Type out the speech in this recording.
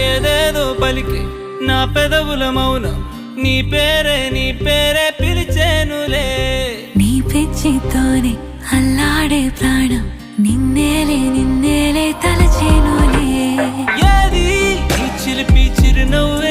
ఏదేదో పలికి నా పెదవుల మౌనం నీ పేరే పిలిచేనులే. నీ పిచ్చితోనే అల్లాడే ప్రాణం నిన్నేలే తలచేనులే. ఏది నీ చిలిపి చిరునవ్వే